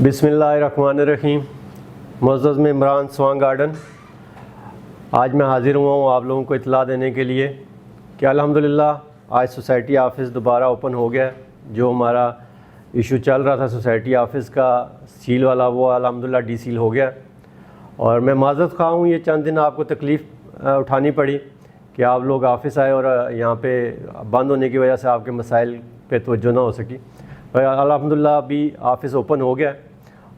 बिस्मिल्लाहिर्रहमानिर्रहीम। मुअज़्ज़ज़ मेंबरान स्वांग गार्डन, आज मैं हाज़िर हुआ हूँ आप लोगों को इत्तला देने के लिए कि अल्हम्दुलिल्लाह आज सोसाइटी ऑफ़िस दोबारा ओपन हो गया। जो हमारा इशू चल रहा था सोसाइटी ऑफ़िस का सील वाला, वो अल्हम्दुलिल्लाह डी सील हो गया। और मैं माज़रत ख़्वाह हूँ, ये चंद दिन आपको तकलीफ़ उठानी पड़ी कि आप लोग ऑफ़िस आए और यहाँ पे बंद होने की वजह से आपके मसाइल पे तवज्जो ना हो सकी। पर अल्हम्दुलिल्लाह अभी ऑफ़िस ओपन हो गया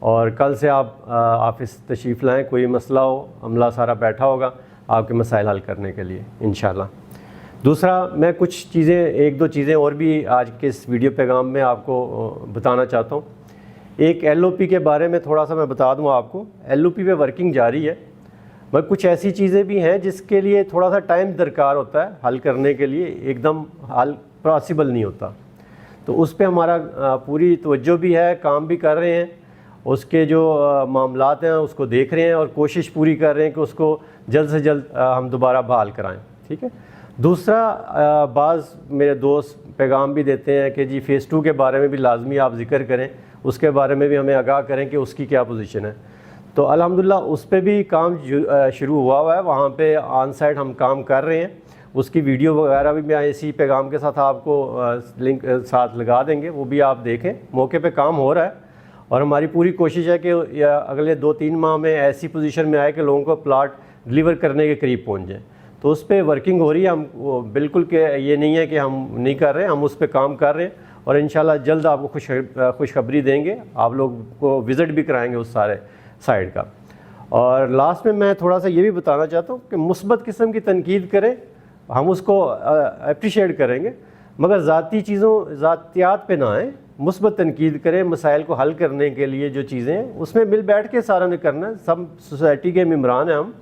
और कल से आप ऑफ़िस तशरीफ़ लाएँ। कोई मसला हो, अमला सारा बैठा होगा आपके मसाइल हल करने के लिए इंशाअल्लाह। दूसरा, मैं कुछ चीज़ें, एक दो चीज़ें और भी आज के इस वीडियो पैगाम में आपको बताना चाहता हूँ। एक LOP के बारे में थोड़ा सा मैं बता दूँ आपको। LOP पे वर्किंग जारी है, मगर कुछ ऐसी चीज़ें भी हैं जिसके लिए थोड़ा सा टाइम दरकार होता है हल करने के लिए, एकदम हल पॉसिबल नहीं होता। तो उस पे हमारा पूरी तवज्जो भी है, काम भी कर रहे हैं, उसके जो मामलात हैं उसको देख रहे हैं और कोशिश पूरी कर रहे हैं कि उसको जल्द से जल्द हम दोबारा बहाल कराएं। ठीक है। दूसरा, बाज़ मेरे दोस्त पैगाम भी देते हैं कि जी फ़ेज़ 2 के बारे में भी लाजमी आप ज़िक्र करें, उसके बारे में भी हमें आगाह करें कि उसकी क्या पोजीशन है। तो अल्हम्दुलिल्लाह उस पर भी काम शुरू हुआ है, वहाँ पे ऑन साइट हम काम कर रहे हैं। उसकी वीडियो वगैरह भी मैं इसी पैगाम के साथ आपको लिंक साथ लगा देंगे, वो भी आप देखें। मौके पे काम हो रहा है और हमारी पूरी कोशिश है कि अगले 2-3 माह में ऐसी पोजीशन में आए कि लोगों को प्लाट डिलीवर करने के करीब पहुंच जाए। तो उस पर वर्किंग हो रही है। हम बिल्कुल के ये नहीं है कि हम नहीं कर रहे हैं, हम उस पर काम कर रहे हैं और इंशाल्लाह जल्द आपको खुशखबरी देंगे, आप लोग को विज़िट भी कराएँगे उस सारे साइड का। और लास्ट में मैं थोड़ा सा ये भी बताना चाहता हूँ कि मुस्बत किस्म की तनकीद करें, हम उसको अप्रिशिएट करेंगे, मगर ज़ाती चीज़ों, ज़ातियात पे ना आएँ। मुस्बत तनकीद करें, मसाइल को हल करने के लिए जो चीज़ें हैं उसमें मिल बैठ के सारा ने करना है। सब सोसाइटी के मेम्बरान हैं हम,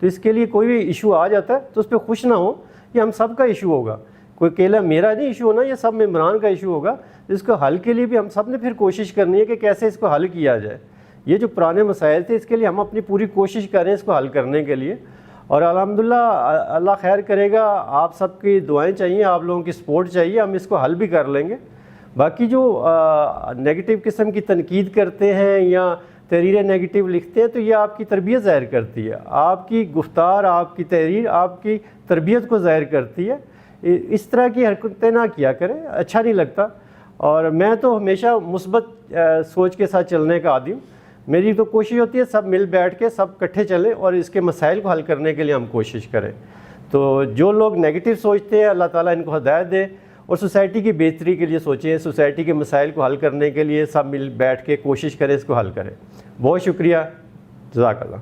तो इसके लिए कोई भी इशू आ जाता है तो उस पर खुश ना हो, ये हम सब का इशू होगा। कोई अकेला मेरा नहीं इशू होना, ये सब मेम्बरान का इशू होगा। इसको हल के लिए भी हम सब ने फिर कोशिश करनी है कि कैसे इसको हल किया जाए। ये जो पुराने मसाइल थे, इसके लिए हम अपनी पूरी कोशिश करें इसको हल करने के लिए। और अल्हम्दुलिल्लाह अल्लाह खैर करेगा, आप सबकी दुआएं चाहिए, आप लोगों की सपोर्ट चाहिए, हम इसको हल भी कर लेंगे। बाकी जो नेगेटिव किस्म की तनकीद करते हैं या तहरीरें नेगेटिव लिखते हैं, तो ये आपकी तरबियत ज़ाहिर करती है, आपकी गुफ्तार, आपकी तहरीर आपकी तरबियत को ज़ाहिर करती है। इस तरह की हरकतें ना किया करें, अच्छा नहीं लगता। और मैं तो हमेशा मुस्बत सोच के साथ चलने का आदी हूँ। मेरी तो कोशिश होती है सब मिल बैठ के सब इकट्ठे चलें और इसके मसाइल को हल करने के लिए हम कोशिश करें। तो जो लोग नेगेटिव सोचते हैं, अल्लाह ताला इनको हिदायत दे और सोसाइटी की बेहतरी के लिए सोचें, सोसाइटी के मसाइल को हल करने के लिए सब मिल बैठ के कोशिश करें, इसको हल करें। बहुत शुक्रिया, जज़ाकल्लाह।